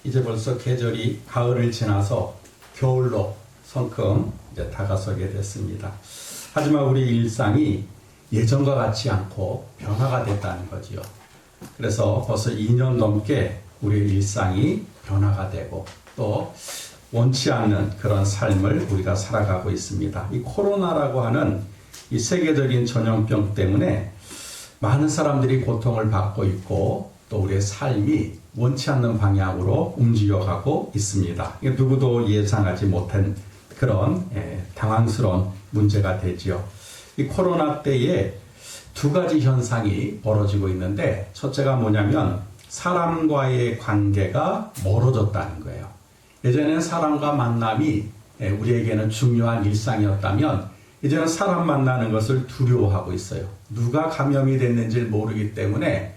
이제 벌써 계절이 가을을 지나서 겨울로 성큼 이제 다가서게 됐습니다. 하지만 우리 일상이 예전과 같지 않고 변화가 됐다는 거지요. 그래서 벌써 2년 넘게 우리의 일상이 변화가 되고 또 원치 않는 그런 삶을 우리가 살아가고 있습니다. 이 코로나라고 하는 이 세계적인 전염병 때문에 많은 사람들이 고통을 받고 있고 또 우리의 삶이 원치 않는 방향으로 움직여가고 있습니다. 누구도 예상하지 못한 그런 당황스러운 문제가 되지요. 이 코로나 때에 두 가지 현상이 벌어지고 있는데 첫째가 뭐냐면 사람과의 관계가 멀어졌다는 거예요. 예전에는 사람과 만남이 우리에게는 중요한 일상이었다면 이제는 사람 만나는 것을 두려워하고 있어요. 누가 감염이 됐는지 모르기 때문에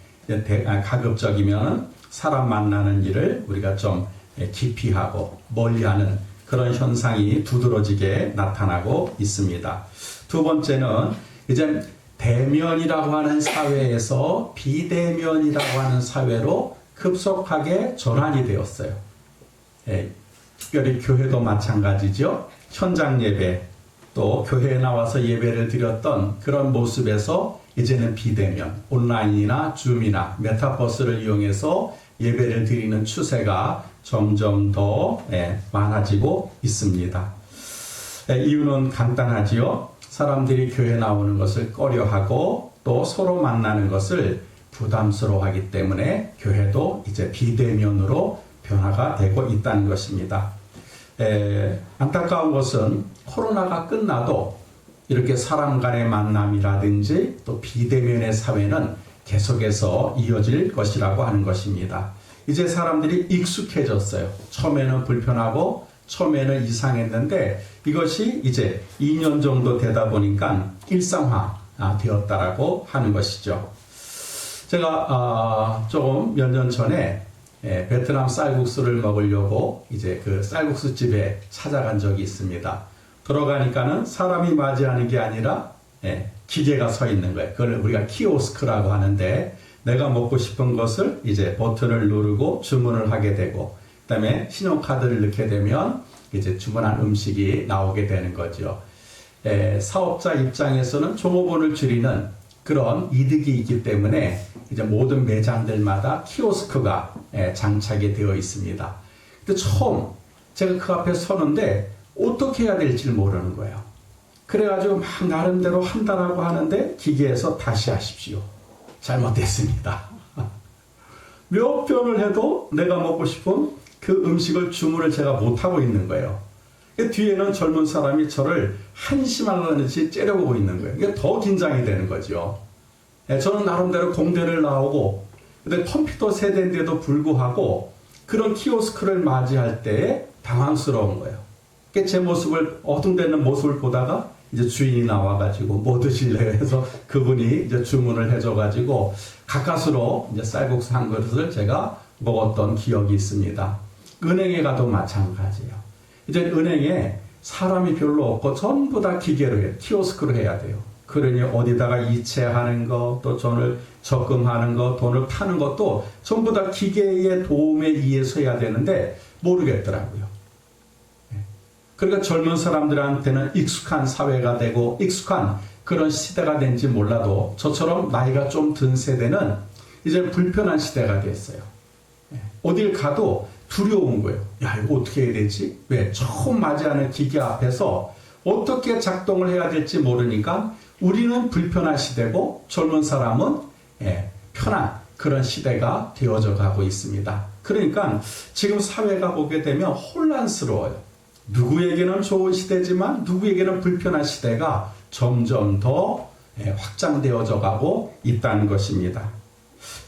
가급적이면 사람 만나는 일을 우리가 좀 기피하고 멀리하는 그런 현상이 두드러지게 나타나고 있습니다. 두 번째는 이제 대면이라고 하는 사회에서 비대면이라고 하는 사회로 급속하게 전환이 되었어요. 특별히 교회도 마찬가지죠. 현장 예배 또 교회에 나와서 예배를 드렸던 그런 모습에서 이제는 비대면, 온라인이나 줌이나 메타버스를 이용해서 예배를 드리는 추세가 점점 더 많아지고 있습니다. 이유는 간단하지요. 사람들이 교회 나오는 것을 꺼려하고 또 서로 만나는 것을 부담스러워하기 때문에 교회도 이제 비대면으로 변화가 되고 있다는 것입니다. 안타까운 것은 코로나가 끝나도 이렇게 사람 간의 만남이라든지 또 비대면의 사회는 계속해서 이어질 것이라고 하는 것입니다. 이제 사람들이 익숙해졌어요. 처음에는 불편하고 처음에는 이상했는데 이것이 이제 2년 정도 되다 보니까 일상화 되었다라고 하는 것이죠. 제가 조금 몇 년 전에 베트남 쌀국수를 먹으려고 이제 그 쌀국수 집에 찾아간 적이 있습니다. 들어가니까는 사람이 맞이하는 게 아니라 기계가 서 있는 거예요. 그걸 우리가 키오스크라고 하는데 내가 먹고 싶은 것을 이제 버튼을 누르고 주문을 하게 되고 그다음에 신용카드를 넣게 되면 이제 주문한 음식이 나오게 되는 거죠. 사업자 입장에서는 종업원을 줄이는 그런 이득이 있기 때문에 이제 모든 매장들마다 키오스크가 장착이 되어 있습니다. 근데 처음 제가 그 앞에 서는데 어떻게 해야 될지 모르는 거예요. 그래가지고 막 나름대로 한다라고 하는데 기계에서 다시 하십시오. 잘못됐습니다. 몇 번을 해도 내가 먹고 싶은 그 음식을 주문을 제가 못하고 있는 거예요. 뒤에는 젊은 사람이 저를 한심하듯이 째려보고 있는 거예요. 이게 더 긴장이 되는 거죠. 저는 나름대로 공대를 나오고 근데 컴퓨터 세대인데도 불구하고 그런 키오스크를 맞이할 때 당황스러운 거예요. 제 모습을 어둠되는 모습을 보다가 이제 주인이 나와가지고 뭐 드실래요 해서 그분이 이제 주문을 해줘가지고 가까스로 이제 쌀국수 한 그릇을 제가 먹었던 기억이 있습니다. 은행에 가도 마찬가지예요. 이제 은행에 사람이 별로 없고 전부 다 기계로 해요. 키오스크로 해야 돼요. 그러니 어디다가 이체하는 거, 또 돈을 적금하는 거, 돈을 파는 것도 전부 다 기계의 도움에 의해서 해야 되는데 모르겠더라고요. 그러니까 젊은 사람들한테는 익숙한 사회가 되고 익숙한 그런 시대가 된지 몰라도 저처럼 나이가 좀 든 세대는 이제 불편한 시대가 됐어요. 어딜 가도 두려운 거예요. 야, 이거 어떻게 해야 되지? 왜? 처음 맞이하는 기계 앞에서 어떻게 작동을 해야 될지 모르니까 우리는 불편한 시대고 젊은 사람은 편한 그런 시대가 되어져 가고 있습니다. 그러니까 지금 사회가 보게 되면 혼란스러워요. 누구에게는 좋은 시대지만 누구에게는 불편한 시대가 점점 더 확장되어져 가고 있다는 것입니다.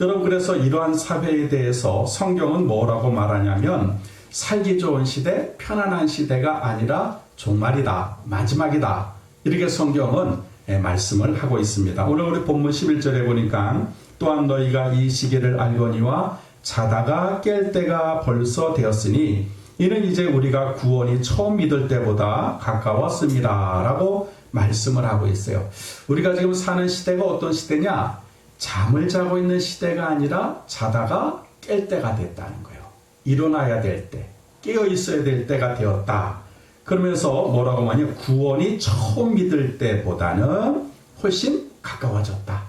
여러분, 그래서 이러한 사회에 대해서 성경은 뭐라고 말하냐면 살기 좋은 시대, 편안한 시대가 아니라 종말이다, 마지막이다, 이렇게 성경은 말씀을 하고 있습니다. 오늘 우리 본문 11절에 보니까 또한 너희가 이 시기를 알거니와 자다가 깰 때가 벌써 되었으니 이는 이제 우리가 구원이 처음 믿을 때보다 가까웠습니다 라고 말씀을 하고 있어요. 우리가 지금 사는 시대가 어떤 시대냐? 잠을 자고 있는 시대가 아니라 자다가 깰 때가 됐다는 거예요. 일어나야 될 때, 깨어 있어야 될 때가 되었다. 그러면서 뭐라고 하냐면 구원이 처음 믿을 때보다는 훨씬 가까워졌다.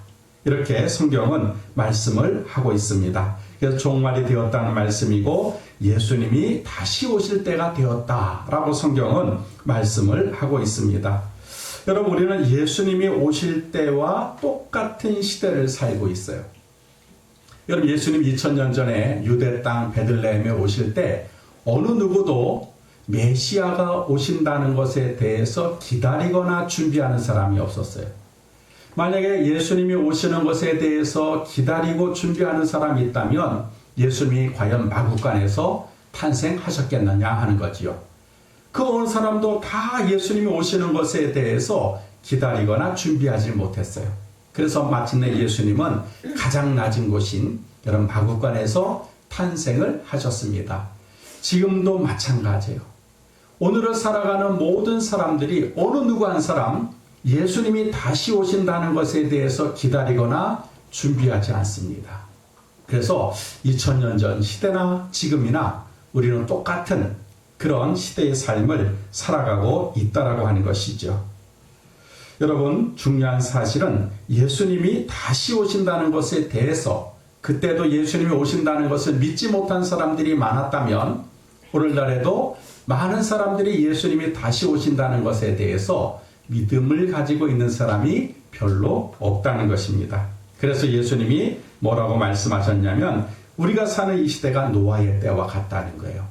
이렇게 성경은 말씀을 하고 있습니다. 그래서 종말이 되었다는 말씀이고 예수님이 다시 오실 때가 되었다라고 성경은 말씀을 하고 있습니다. 여러분, 우리는 예수님이 오실 때와 똑같은 시대를 살고 있어요. 여러분, 예수님 2000년 전에 유대 땅 베들레헴에 오실 때 어느 누구도 메시아가 오신다는 것에 대해서 기다리거나 준비하는 사람이 없었어요. 만약에 예수님이 오시는 것에 대해서 기다리고 준비하는 사람이 있다면 예수님이 과연 마구간에서 탄생하셨겠느냐 하는 거지요. 그 어느 사람도 다 예수님이 오시는 것에 대해서 기다리거나 준비하지 못했어요. 그래서 마침내 예수님은 가장 낮은 곳인 여러분 마구간에서 탄생을 하셨습니다. 지금도 마찬가지예요. 오늘을 살아가는 모든 사람들이 어느 누구 한 사람 예수님이 다시 오신다는 것에 대해서 기다리거나 준비하지 않습니다. 그래서 2000년 전 시대나 지금이나 우리는 똑같은 그런 시대의 삶을 살아가고 있다라고 하는 것이죠. 여러분, 중요한 사실은 예수님이 다시 오신다는 것에 대해서 그때도 예수님이 오신다는 것을 믿지 못한 사람들이 많았다면 오늘날에도 많은 사람들이 예수님이 다시 오신다는 것에 대해서 믿음을 가지고 있는 사람이 별로 없다는 것입니다. 그래서 예수님이 뭐라고 말씀하셨냐면 우리가 사는 이 시대가 노아의 때와 같다는 거예요.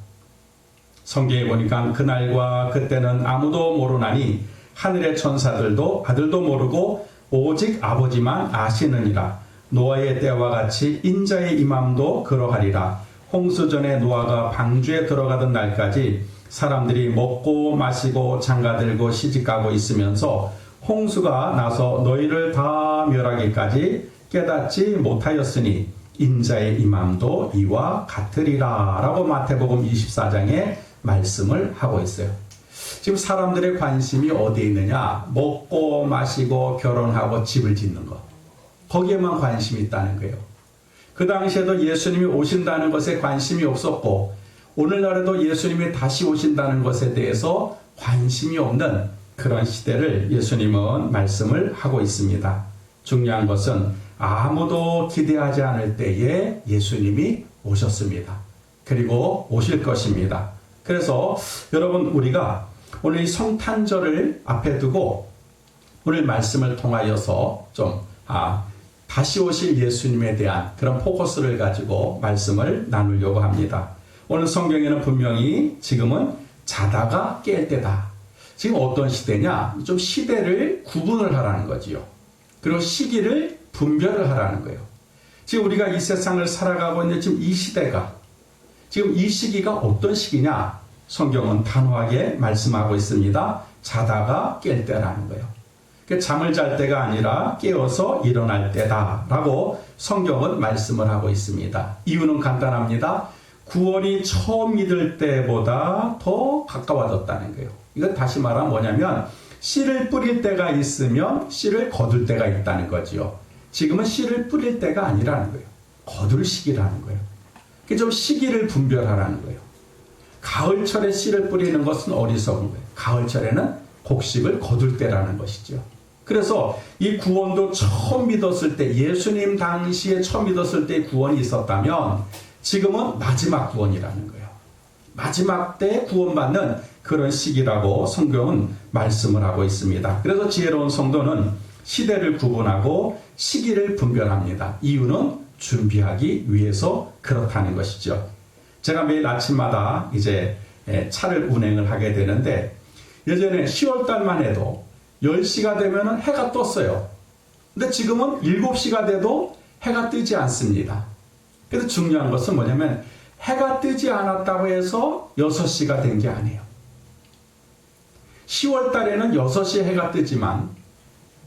성경에 보니까 그날과 그때는 아무도 모르나니 하늘의 천사들도 아들도 모르고 오직 아버지만 아시느니라. 노아의 때와 같이 인자의 임함도 그러하리라. 홍수전에 노아가 방주에 들어가던 날까지 사람들이 먹고 마시고 장가들고 시집가고 있으면서 홍수가 나서 너희를 다 멸하기까지 깨닫지 못하였으니 인자의 임함도 이와 같으리라 라고 마태복음 24장에 말씀을 하고 있어요. 지금 사람들의 관심이 어디에 있느냐? 먹고 마시고 결혼하고 집을 짓는 것. 거기에만 관심이 있다는 거예요. 그 당시에도 예수님이 오신다는 것에 관심이 없었고 오늘날에도 예수님이 다시 오신다는 것에 대해서 관심이 없는 그런 시대를 예수님은 말씀을 하고 있습니다. 중요한 것은 아무도 기대하지 않을 때에 예수님이 오셨습니다. 그리고 오실 것입니다. 그래서 여러분, 우리가 오늘 이 성탄절을 앞에 두고 오늘 말씀을 통하여서 좀 다시 오실 예수님에 대한 그런 포커스를 가지고 말씀을 나누려고 합니다. 오늘 성경에는 분명히 지금은 자다가 깰 때다. 지금 어떤 시대냐? 좀 시대를 구분을 하라는 거지요. 그리고 시기를 분별을 하라는 거예요. 지금 우리가 이 세상을 살아가고 있는 지금 이 시대가, 지금 이 시기가 어떤 시기냐? 성경은 단호하게 말씀하고 있습니다. 자다가 깰 때라는 거예요. 잠을 잘 때가 아니라 깨어서 일어날 때다라고 성경은 말씀을 하고 있습니다. 이유는 간단합니다. 구원이 처음 믿을 때보다 더 가까워졌다는 거예요. 이건 다시 말하면 뭐냐면 씨를 뿌릴 때가 있으면 씨를 거둘 때가 있다는 거지요. 지금은 씨를 뿌릴 때가 아니라는 거예요. 거둘 시기라는 거예요. 좀 시기를 분별하라는 거예요. 가을철에 씨를 뿌리는 것은 어리석은 거예요. 가을철에는 곡식을 거둘 때라는 것이죠. 그래서 이 구원도 처음 믿었을 때, 예수님 당시에 처음 믿었을 때 구원이 있었다면 지금은 마지막 구원이라는 거예요. 마지막 때 구원받는 그런 시기라고 성경은 말씀을 하고 있습니다. 그래서 지혜로운 성도는 시대를 구분하고 시기를 분별합니다. 이유는 준비하기 위해서 그렇다는 것이죠. 제가 매일 아침마다 이제 차를 운행을 하게 되는데 예전에 10월달만 해도 10시가 되면 해가 떴어요. 근데 지금은 7시가 돼도 해가 뜨지 않습니다. 그래서 중요한 것은 뭐냐면 해가 뜨지 않았다고 해서 6시가 된 게 아니에요. 10월 달에는 6시에 해가 뜨지만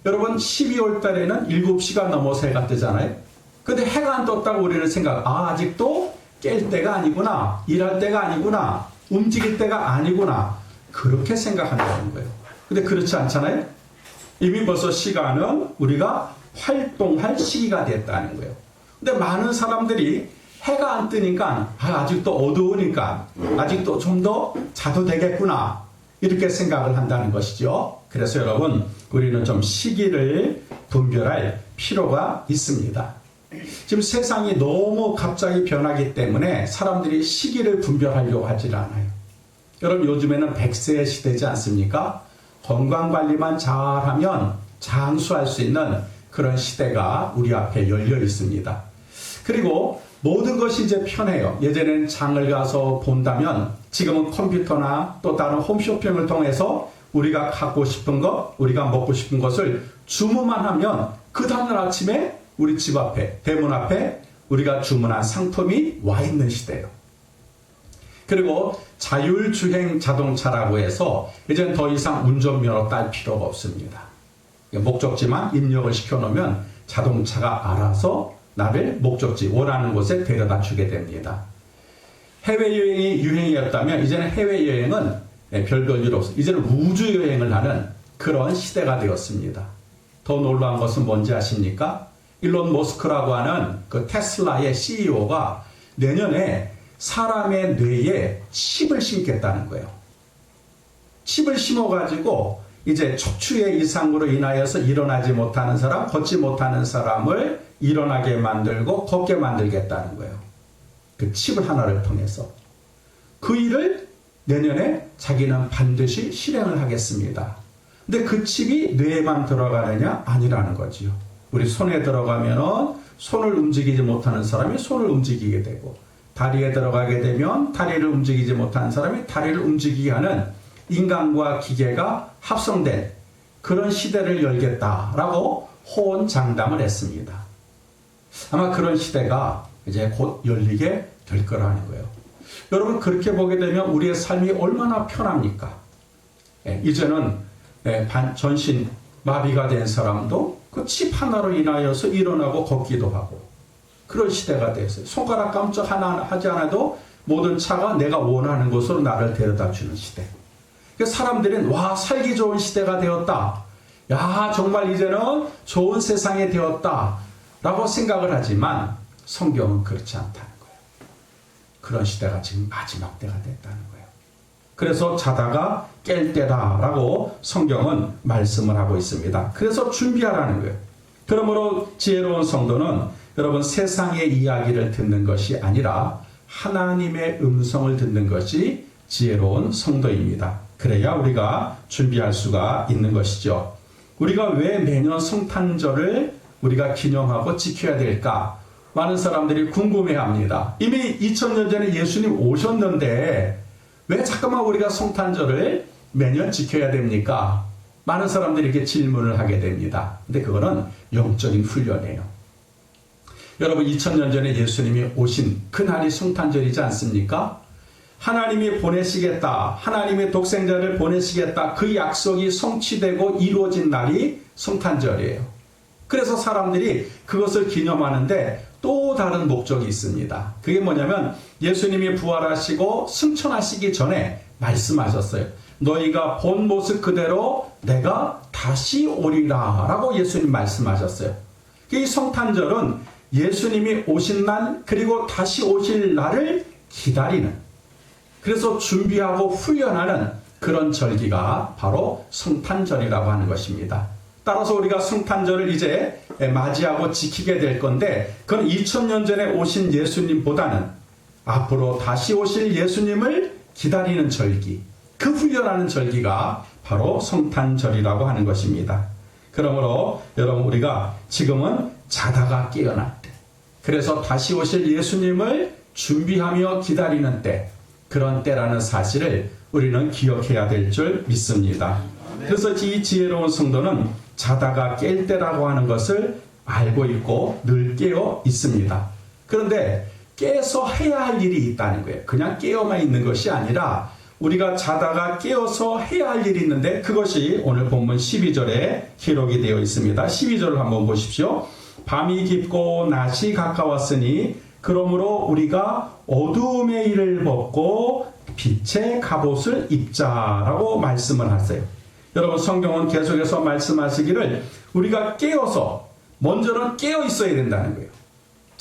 여러분 12월 달에는 7시가 넘어서 해가 뜨잖아요. 근데 해가 안 떴다고 우리는 아직도 깰 때가 아니구나, 일할 때가 아니구나, 움직일 때가 아니구나, 그렇게 생각한다는 거예요. 근데 그렇지 않잖아요. 이미 벌써 시간은 우리가 활동할 시기가 됐다는 거예요. 근데 많은 사람들이 해가 안 뜨니까 아직도 어두우니까 아직도 좀 더 자도 되겠구나 이렇게 생각을 한다는 것이죠. 그래서 여러분 우리는 좀 시기를 분별할 필요가 있습니다. 지금 세상이 너무 갑자기 변하기 때문에 사람들이 시기를 분별하려고 하질 않아요. 여러분 요즘에는 100세의 시대지 않습니까? 건강관리만 잘하면 장수할 수 있는 그런 시대가 우리 앞에 열려 있습니다. 그리고 모든 것이 이제 편해요. 예전에는 장을 가서 본다면 지금은 컴퓨터나 또 다른 홈쇼핑을 통해서 우리가 갖고 싶은 것, 우리가 먹고 싶은 것을 주문만 하면 그 다음날 아침에 우리 집 앞에, 대문 앞에 우리가 주문한 상품이 와 있는 시대예요. 그리고 자율주행 자동차라고 해서 이제는 더 이상 운전면허 딸 필요가 없습니다. 목적지만 입력을 시켜놓으면 자동차가 알아서 나를 목적지 원하는 곳에 데려다 주게 됩니다. 해외여행이 유행이었다면 이제는 해외여행은 별별 일 없어요. 이제는 우주여행을 하는 그런 시대가 되었습니다. 더 놀라운 것은 뭔지 아십니까? 일론 머스크라고 하는 그 테슬라의 CEO가 내년에 사람의 뇌에 칩을 심겠다는 거예요. 칩을 심어가지고 이제 척추의 이상으로 인하여서 일어나지 못하는 사람, 걷지 못하는 사람을 일어나게 만들고 걷게 만들겠다는 거예요. 그 칩을 하나를 통해서. 그 일을 내년에 자기는 반드시 실행을 하겠습니다. 근데 그 칩이 뇌에만 들어가느냐? 아니라는 거지요. 우리 손에 들어가면은 손을 움직이지 못하는 사람이 손을 움직이게 되고, 다리에 들어가게 되면 다리를 움직이지 못하는 사람이 다리를 움직이게 하는 인간과 기계가 합성된 그런 시대를 열겠다라고 호언장담을 했습니다. 아마 그런 시대가 이제 곧 열리게 될 거라는 거예요. 여러분 그렇게 보게 되면 우리의 삶이 얼마나 편합니까? 이제는 전신 마비가 된 사람도 그 칩 하나로 인하여서 일어나고 걷기도 하고 그런 시대가 됐어요. 손가락 깜짝 하나 하지 않아도 모든 차가 내가 원하는 곳으로 나를 데려다 주는 시대. 사람들은 와 살기 좋은 시대가 되었다. 야 정말 이제는 좋은 세상이 되었다 라고 생각을 하지만 성경은 그렇지 않다는 거예요. 그런 시대가 지금 마지막 때가 됐다는 거예요. 그래서 자다가 깰 때다라고 성경은 말씀을 하고 있습니다. 그래서 준비하라는 거예요. 그러므로 지혜로운 성도는 여러분 세상의 이야기를 듣는 것이 아니라 하나님의 음성을 듣는 것이 지혜로운 성도입니다. 그래야 우리가 준비할 수가 있는 것이죠. 우리가 왜 매년 성탄절을 우리가 기념하고 지켜야 될까? 많은 사람들이 궁금해합니다. 이미 2000년 전에 예수님 오셨는데 왜 잠깐만 우리가 성탄절을 매년 지켜야 됩니까? 많은 사람들이 이렇게 질문을 하게 됩니다. 근데 그거는 영적인 훈련이에요. 여러분 2000년 전에 예수님이 오신 그날이 성탄절이지 않습니까? 하나님이 보내시겠다. 하나님의 독생자를 보내시겠다. 그 약속이 성취되고 이루어진 날이 성탄절이에요. 그래서 사람들이 그것을 기념하는데 또 다른 목적이 있습니다. 그게 뭐냐면 예수님이 부활하시고 승천하시기 전에 말씀하셨어요. 너희가 본 모습 그대로 내가 다시 오리라 라고 예수님 말씀하셨어요. 이 성탄절은 예수님이 오신 날 그리고 다시 오실 날을 기다리는, 그래서 준비하고 훈련하는 그런 절기가 바로 성탄절이라고 하는 것입니다. 따라서 우리가 성탄절을 이제 맞이하고 지키게 될 건데 그건 2000년 전에 오신 예수님보다는 앞으로 다시 오실 예수님을 기다리는 절기, 그 훈련하는 절기가 바로 성탄절이라고 하는 것입니다. 그러므로 여러분 우리가 지금은 자다가 깨어날 때, 그래서 다시 오실 예수님을 준비하며 기다리는 때, 그런 때라는 사실을 우리는 기억해야 될 줄 믿습니다. 그래서 이 지혜로운 성도는 자다가 깰 때라고 하는 것을 알고 있고 늘 깨어 있습니다. 그런데 깨서 해야 할 일이 있다는 거예요. 그냥 깨어만 있는 것이 아니라 우리가 자다가 깨어서 해야 할 일이 있는데 그것이 오늘 본문 12절에 기록이 되어 있습니다. 12절을 한번 보십시오. 밤이 깊고 낮이 가까웠으니 그러므로 우리가 어두움의 일을 벗고 빛의 갑옷을 입자라고 말씀을 하세요. 여러분 성경은 계속해서 말씀하시기를 우리가 깨어서 먼저는 깨어 있어야 된다는 거예요.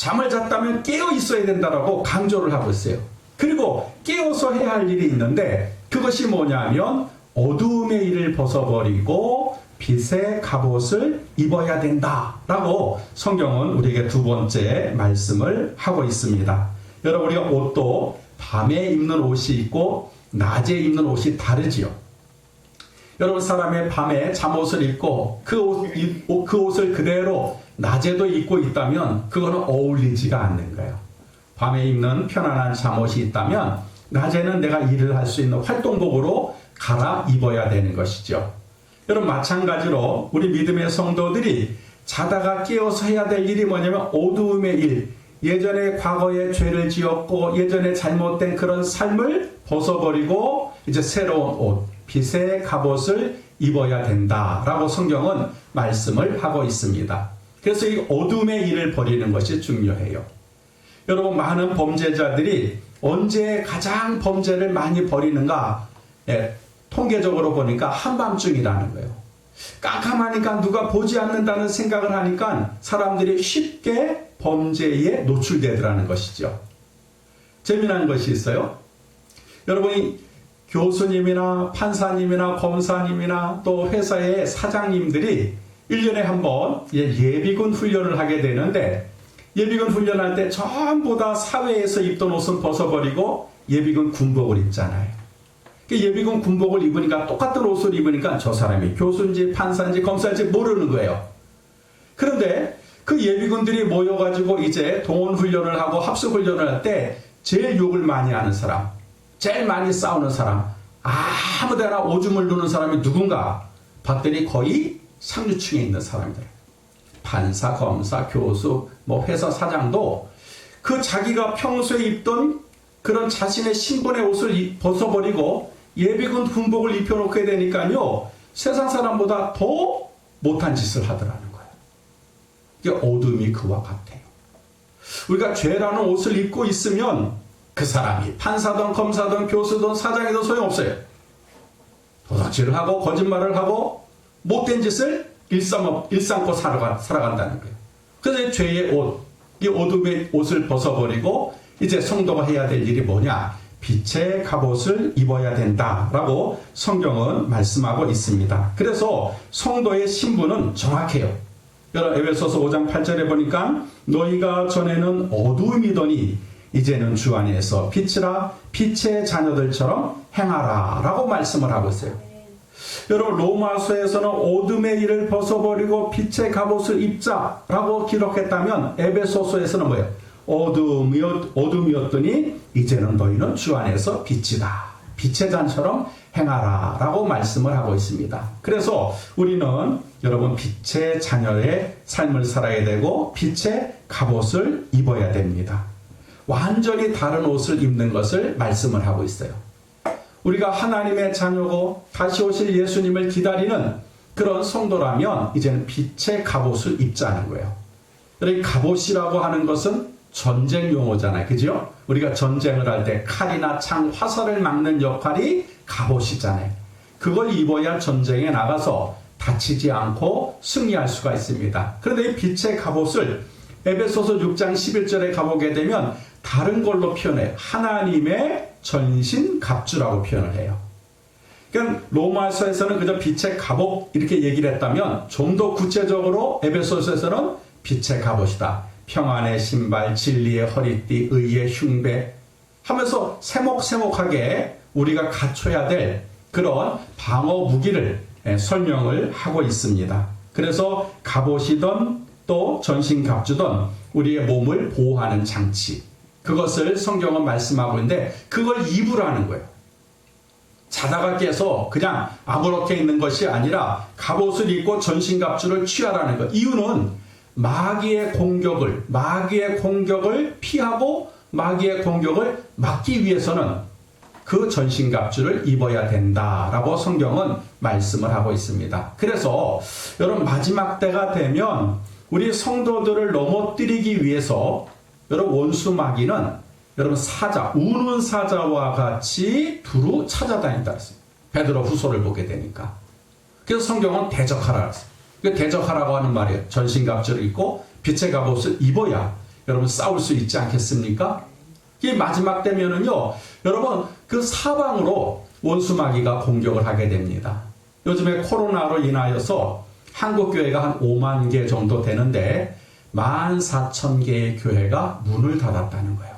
잠을 잤다면 깨어 있어야 된다라고 강조를 하고 있어요. 그리고 깨어서 해야 할 일이 있는데 그것이 뭐냐면 어두움의 일을 벗어버리고 빛의 갑옷을 입어야 된다라고 성경은 우리에게 두 번째 말씀을 하고 있습니다. 여러분, 우리가 옷도 밤에 입는 옷이 있고 낮에 입는 옷이 다르지요. 여러분, 사람의 밤에 잠옷을 입고 그 옷을 그대로 낮에도 입고 있다면 그거는 어울리지가 않는 거예요. 밤에 입는 편안한 잠옷이 있다면 낮에는 내가 일을 할 수 있는 활동복으로 갈아 입어야 되는 것이죠. 여러분, 마찬가지로 우리 믿음의 성도들이 자다가 깨어서 해야 될 일이 뭐냐면 어두움의 일, 예전에 과거에 죄를 지었고 예전에 잘못된 그런 삶을 벗어버리고 이제 새로운 옷, 빛의 갑옷을 입어야 된다라고 성경은 말씀을 하고 있습니다. 그래서 이 어둠의 일을 버리는 것이 중요해요. 여러분, 많은 범죄자들이 언제 가장 범죄를 많이 벌이는가? 통계적으로 보니까 한밤중이라는 거예요. 깜깜하니까 누가 보지 않는다는 생각을 하니까 사람들이 쉽게 범죄에 노출되더라는 것이죠. 재미난 것이 있어요. 여러분이 교수님이나 판사님이나 검사님이나 또 회사의 사장님들이 1년에 한 번 예비군 훈련을 하게 되는데 예비군 훈련할 때 전부 다 사회에서 입던 옷은 벗어버리고 예비군 군복을 입잖아요. 예비군 군복을 입으니까 똑같은 옷을 입으니까 저 사람이 교수인지 판사인지 검사인지 모르는 거예요. 그런데 그 예비군들이 모여가지고 이제 동원훈련을 하고 합숙훈련을 할 때 제일 욕을 많이 하는 사람, 제일 많이 싸우는 사람, 아무데나 오줌을 누는 사람이 누군가 봤더니 거의 상류층에 있는 사람들. 판사, 검사, 교수, 회사 사장도 그 자기가 평소에 입던 그런 자신의 신분의 옷을 벗어버리고 예비군 군복을 입혀놓게 되니까요, 세상 사람보다 더 못한 짓을 하더라는 거예요. 이게 어둠이 그와 같아요. 우리가 죄라는 옷을 입고 있으면 그 사람이 판사든 검사든 교수든 사장이든 소용없어요. 도둑질을 하고 거짓말을 하고 못된 짓을 일삼고 살아간다는 거예요. 그래서 죄의 옷, 이 어둠의 옷을 벗어버리고 이제 성도가 해야 될 일이 뭐냐? 빛의 갑옷을 입어야 된다라고 성경은 말씀하고 있습니다. 그래서 성도의 신분은 정확해요. 여러분, 에베소서 5장 8절에 보니까 너희가 전에는 어두움이더니 이제는 주 안에서 빛이라 빛의 자녀들처럼 행하라 라고 말씀을 하고 있어요. 여러분, 로마서에서는 어둠의 일을 벗어버리고 빛의 갑옷을 입자라고 기록했다면 에베소서에서는 뭐예요? 어둠이었더니 이제는 너희는 주 안에서 빛이다. 빛의 잔처럼 행하라 라고 말씀을 하고 있습니다. 그래서 우리는 여러분 빛의 자녀의 삶을 살아야 되고 빛의 갑옷을 입어야 됩니다. 완전히 다른 옷을 입는 것을 말씀을 하고 있어요. 우리가 하나님의 자녀고 다시 오실 예수님을 기다리는 그런 성도라면 이제는 빛의 갑옷을 입자는 거예요. 이 갑옷이라고 하는 것은 전쟁 용어잖아요. 그죠? 우리가 전쟁을 할 때 칼이나 창, 화살을 막는 역할이 갑옷이잖아요. 그걸 입어야 전쟁에 나가서 다치지 않고 승리할 수가 있습니다. 그런데 이 빛의 갑옷을 에베소서 6장 11절에 가보게 되면 다른 걸로 표현해요. 하나님의 전신 갑주라고 표현을 해요. 그러니까 로마서에서는 그저 빛의 갑옷 이렇게 얘기를 했다면 좀 더 구체적으로 에베소서에서는 빛의 갑옷이다. 평안의 신발, 진리의 허리띠, 의의 흉배 하면서 세목세목하게 우리가 갖춰야 될 그런 방어 무기를 설명을 하고 있습니다. 그래서 갑옷이든 또 전신갑주든 우리의 몸을 보호하는 장치, 그것을 성경은 말씀하고 있는데 그걸 입으라는 거예요. 자다가 깨서 그냥 아무렇게 있는 것이 아니라 갑옷을 입고 전신갑주를 취하라는 것. 이유는 마귀의 공격을 피하고 마귀의 공격을 막기 위해서는 그 전신갑주를 입어야 된다라고 성경은 말씀을 하고 있습니다. 그래서 여러분 마지막 때가 되면 우리 성도들을 넘어뜨리기 위해서 여러분 원수 마귀는 여러분 사자, 우는 사자와 같이 두루 찾아다닌다 했어요. 베드로 후서를 보게 되니까. 그래서 성경은 대적하라 했어요. 대적하라고 하는 말이에요. 전신갑주를 입고 빛의 갑옷을 입어야 여러분 싸울 수 있지 않겠습니까? 이 마지막 때면은요, 여러분 그 사방으로 원수마귀가 공격을 하게 됩니다. 요즘에 코로나로 인하여서 한국 교회가 한 5만 개 정도 되는데 14,000개의 교회가 문을 닫았다는 거예요.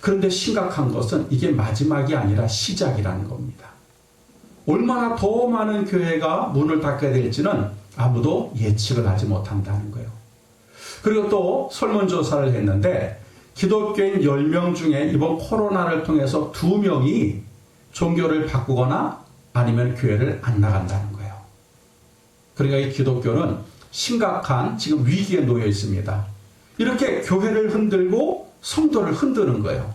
그런데 심각한 것은 이게 마지막이 아니라 시작이라는 겁니다. 얼마나 더 많은 교회가 문을 닫게 될지는 아무도 예측을 하지 못한다는 거예요. 그리고 또 설문조사를 했는데 기독교인 10명 중에 이번 코로나를 통해서 2명이 종교를 바꾸거나 아니면 교회를 안 나간다는 거예요. 그러니까 이 기독교는 심각한 지금 위기에 놓여 있습니다. 이렇게 교회를 흔들고 성도를 흔드는 거예요.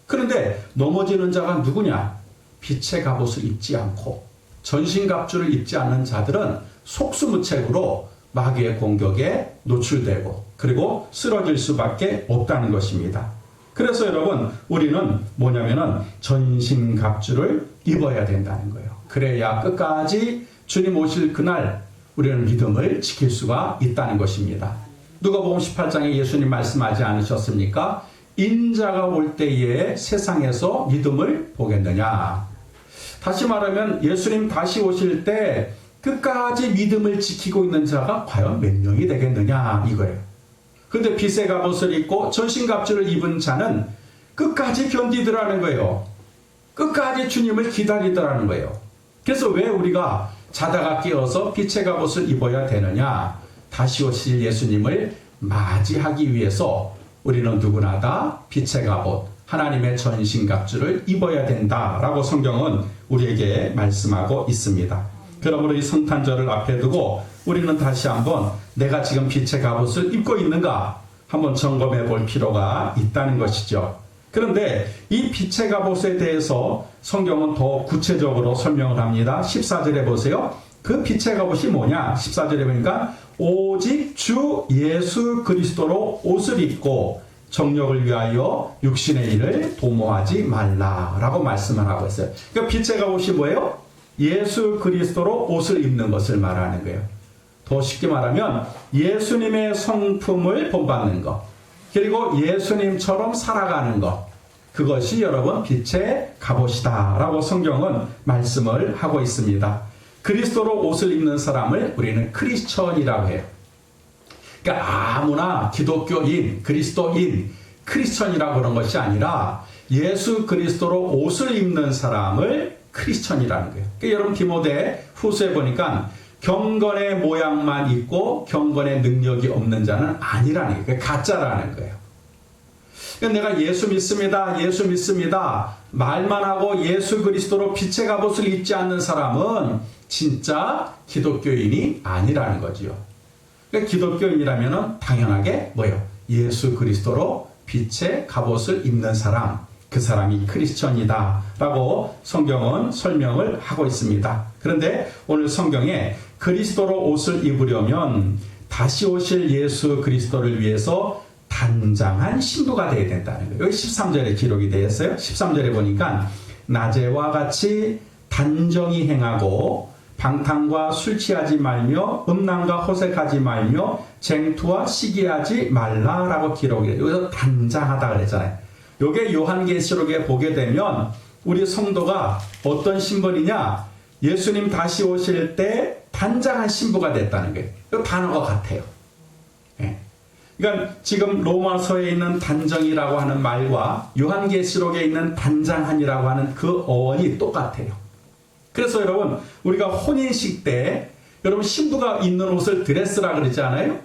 그런데 넘어지는 자가 누구냐? 빛의 갑옷을 입지 않고 전신갑주를 입지 않는 자들은 속수무책으로 마귀의 공격에 노출되고 그리고 쓰러질 수밖에 없다는 것입니다. 그래서 여러분 우리는 뭐냐면은 전신갑주를 입어야 된다는 거예요. 그래야 끝까지 주님 오실 그날 우리는 믿음을 지킬 수가 있다는 것입니다. 누가복음 18장에 예수님 말씀하지 않으셨습니까? 인자가 올 때에 세상에서 믿음을 보겠느냐. 다시 말하면 예수님 다시 오실 때 끝까지 믿음을 지키고 있는 자가 과연 몇 명이 되겠느냐 이거예요. 그런데 빛의 갑옷을 입고 전신갑주를 입은 자는 끝까지 견디더라는 거예요. 끝까지 주님을 기다리더라는 거예요. 그래서 왜 우리가 자다가 깨어서 빛의 갑옷을 입어야 되느냐? 다시 오실 예수님을 맞이하기 위해서 우리는 누구나 다 빛의 갑옷, 하나님의 전신갑주를 입어야 된다라고 성경은 우리에게 말씀하고 있습니다. 그러므로 이 성탄절을 앞에 두고 우리는 다시 한번 내가 지금 빛의 갑옷을 입고 있는가 한번 점검해 볼 필요가 있다는 것이죠. 그런데 이 빛의 갑옷에 대해서 성경은 더 구체적으로 설명을 합니다. 14절에 보세요. 그 빛의 갑옷이 뭐냐? 14절에 보니까 오직 주 예수 그리스도로 옷을 입고 정욕을 위하여 육신의 일을 도모하지 말라라고 말씀을 하고 있어요. 그러니까 빛의 갑옷이 뭐예요? 예수 그리스도로 옷을 입는 것을 말하는 거예요. 더 쉽게 말하면 예수님의 성품을 본받는 것, 그리고 예수님처럼 살아가는 것, 그것이 여러분 빛의 갑옷이다 라고 성경은 말씀을 하고 있습니다. 그리스도로 옷을 입는 사람을 우리는 크리스천이라고 해요. 그러니까 아무나 기독교인, 그리스도인, 크리스천이라고 그런 것이 아니라 예수 그리스도로 옷을 입는 사람을 크리스천이라는 거예요. 그러니까 여러분 디모데 후서에 보니까 경건의 모양만 있고 경건의 능력이 없는 자는 아니라는 거예요. 가짜라는 거예요. 그러니까 내가 예수 믿습니다. 예수 믿습니다. 말만 하고 예수 그리스도로 빛의 갑옷을 입지 않는 사람은 진짜 기독교인이 아니라는 거지요. 그러니까 기독교인이라면 당연하게 뭐예요? 예수 그리스도로 빛의 갑옷을 입는 사람, 그 사람이 크리스천이다 라고 성경은 설명을 하고 있습니다. 그런데 오늘 성경에 그리스도로 옷을 입으려면 다시 오실 예수 그리스도를 위해서 단장한 신부가 되어야 된다는 거예요. 여기 13절에 기록이 되어 있어요. 13절에 보니까 낮에와 같이 단정히 행하고 방탕과 술 취하지 말며 음란과 호색하지 말며 쟁투와 시기하지 말라라고 기록이 돼요. 여기서 단장하다 그랬잖아요. 이게 요한계시록에 보게 되면 우리 성도가 어떤 신분이냐? 예수님 다시 오실 때 단장한 신부가 됐다는 거예요. 이 단어가 같아요. 예. 그러니까 지금 로마서에 있는 단정이라고 하는 말과 요한계시록에 있는 단장한이라고 하는 그 어원이 똑같아요. 그래서 여러분 우리가 혼인식 때 여러분 신부가 입는 옷을 드레스라 그러지 않아요?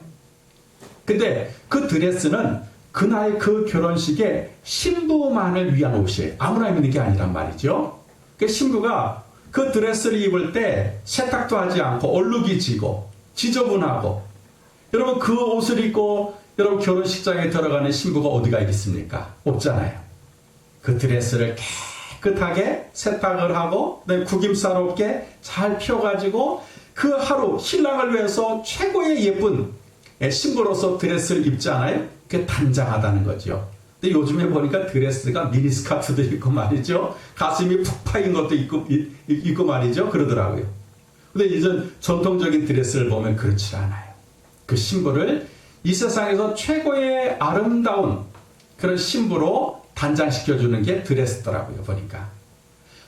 근데 그 드레스는 그날 그 결혼식에 신부만을 위한 옷이에요. 아무나 입는 게 아니란 말이죠. 그 신부가 그 드레스를 입을 때 세탁도 하지 않고 얼룩이 지고 지저분하고 여러분 그 옷을 입고 여러분 결혼식장에 들어가는 신부가 어디가 있겠습니까? 없잖아요. 그 드레스를 깨끗하게 세탁을 하고 구김살 없게 잘 펴가지고 그 하루 신랑을 위해서 최고의 예쁜 신부로서 드레스를 입잖아요. 그게 단장하다는 거죠. 근데 요즘에 보니까 드레스가 미니스커트도 있고 말이죠. 가슴이 푹 파인 것도 있고 말이죠. 그러더라고요. 근데 이제 전통적인 드레스를 보면 그렇지 않아요. 그 신부를 이 세상에서 최고의 아름다운 그런 신부로 단장시켜주는 게 드레스더라고요, 보니까.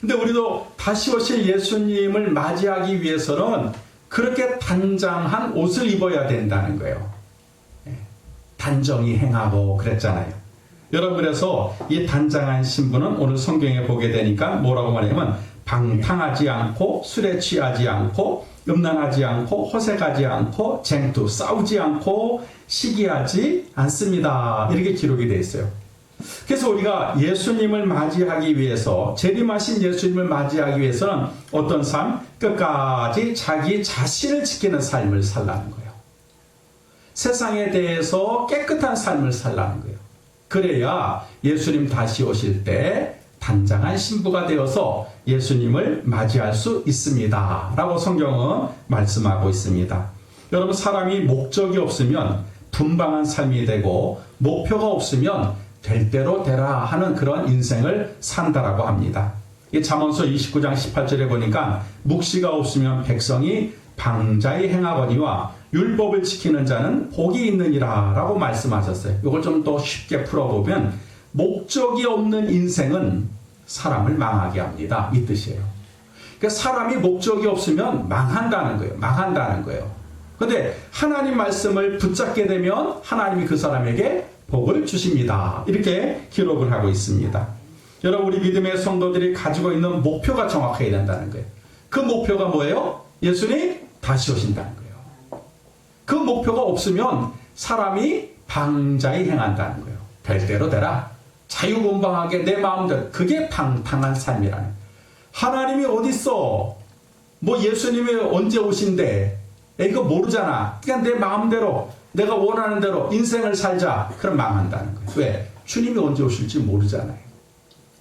근데 우리도 다시 오실 예수님을 맞이하기 위해서는 그렇게 단장한 옷을 입어야 된다는 거예요. 단정히 행하고 그랬잖아요. 여러분, 그래서 이 단장한 신부는 오늘 성경에 보게 되니까 뭐라고 말하냐면 방탕하지 않고 술에 취하지 않고 음란하지 않고 호색하지 않고 쟁투 싸우지 않고 시기하지 않습니다. 이렇게 기록이 되어 있어요. 그래서 우리가 예수님을 맞이하기 위해서, 재림하신 예수님을 맞이하기 위해서는 어떤 삶? 끝까지 자기 자신을 지키는 삶을 살라는 거예요. 세상에 대해서 깨끗한 삶을 살라는 거예요. 그래야 예수님 다시 오실 때 단장한 신부가 되어서 예수님을 맞이할 수 있습니다. 라고 성경은 말씀하고 있습니다. 여러분, 사람이 목적이 없으면 분방한 삶이 되고 목표가 없으면 될 대로 되라 하는 그런 인생을 산다라고 합니다. 이 잠언서 29장 18절에 보니까 묵시가 없으면 백성이 방자히 행하거니와 율법을 지키는 자는 복이 있느니라 라고 말씀하셨어요. 이걸 좀 더 쉽게 풀어보면 목적이 없는 인생은 사람을 망하게 합니다. 이 뜻이에요. 그러니까 사람이 목적이 없으면 망한다는 거예요. 망한다는 거예요. 그런데 하나님 말씀을 붙잡게 되면 하나님이 그 사람에게 복을 주십니다. 이렇게 기록을 하고 있습니다. 여러분, 우리 믿음의 성도들이 가지고 있는 목표가 정확해야 된다는 거예요. 그 목표가 뭐예요? 예수님 다시 오신다는 거예요. 그 목표가 없으면 사람이 방자히 행한다는 거예요. 될 대로 되라. 자유분방하게 내 마음대로. 그게 방탕한 삶이라는 거예요. 하나님이 어딨어? 뭐 예수님이 언제 오신대? 이거 모르잖아. 그냥 내 마음대로 내가 원하는 대로 인생을 살자. 그럼 망한다는 거예요. 왜? 주님이 언제 오실지 모르잖아요.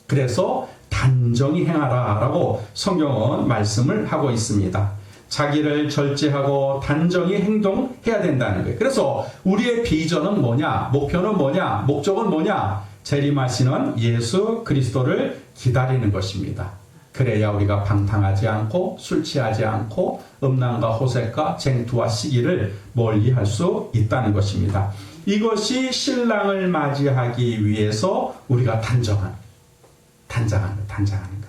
그래서 단정히 행하라 라고 성경은 말씀을 하고 있습니다. 자기를 절제하고 단정히 행동해야 된다는 거예요. 그래서 우리의 비전은 뭐냐? 목표는 뭐냐? 목적은 뭐냐? 재림하시는 예수 그리스도를 기다리는 것입니다. 그래야 우리가 방탕하지 않고 술 취하지 않고 음란과 호색과 쟁투와 시기를 멀리할 수 있다는 것입니다. 이것이 신랑을 맞이하기 위해서 우리가 단장하는 것.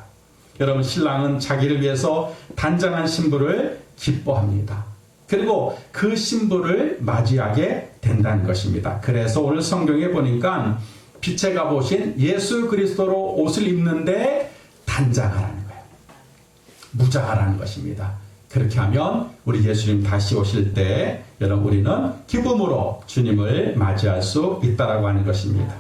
여러분, 신랑은 자기를 위해서 단장한 신부를 기뻐합니다. 그리고 그 신부를 맞이하게 된다는 것입니다. 그래서 오늘 성경에 보니까 빛의 갑옷인 예수 그리스도로 옷을 입는데 단장하라는 거예요. 무장하라는 것입니다. 그렇게 하면 우리 예수님 다시 오실 때 여러분, 우리는 기쁨으로 주님을 맞이할 수 있다라고 하는 것입니다.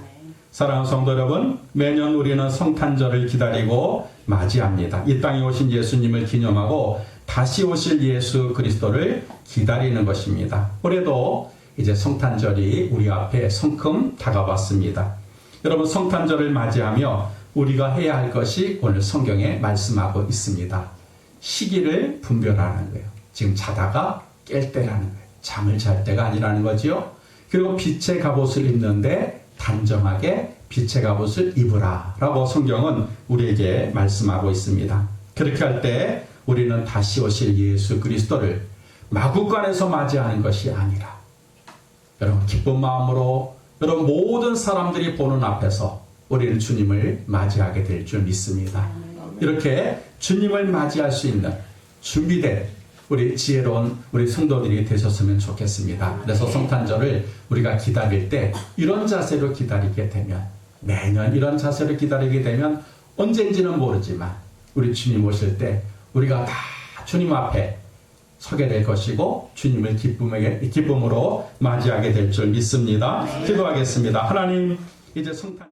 사랑하는 성도 여러분, 매년 우리는 성탄절을 기다리고 맞이합니다. 이 땅에 오신 예수님을 기념하고 다시 오실 예수 그리스도를 기다리는 것입니다. 올해도 이제 성탄절이 우리 앞에 성큼 다가왔습니다. 여러분, 성탄절을 맞이하며 우리가 해야 할 것이 오늘 성경에 말씀하고 있습니다. 시기를 분별하는 거예요. 지금 자다가 깰 때라는 거예요. 잠을 잘 때가 아니라는 거지요. 그리고 빛의 갑옷을 입는데 단정하게 빛의 갑옷을 입으라 라고 성경은 우리에게 말씀하고 있습니다. 그렇게 할 때 우리는 다시 오실 예수 그리스도를 마구간에서 맞이하는 것이 아니라 여러분, 기쁜 마음으로 여러분 모든 사람들이 보는 앞에서 우리는 주님을 맞이하게 될 줄 믿습니다. 이렇게 주님을 맞이할 수 있는 준비된 우리 지혜로운 우리 성도들이 되셨으면 좋겠습니다. 그래서 성탄절을 우리가 기다릴 때 이런 자세로 기다리게 되면, 매년 이런 자세로 기다리게 되면 언젠지는 모르지만 우리 주님 오실 때 우리가 다 주님 앞에 서게 될 것이고 주님을 기쁨으로 맞이하게 될 줄 믿습니다. 기도하겠습니다. 하나님, 이제 성탄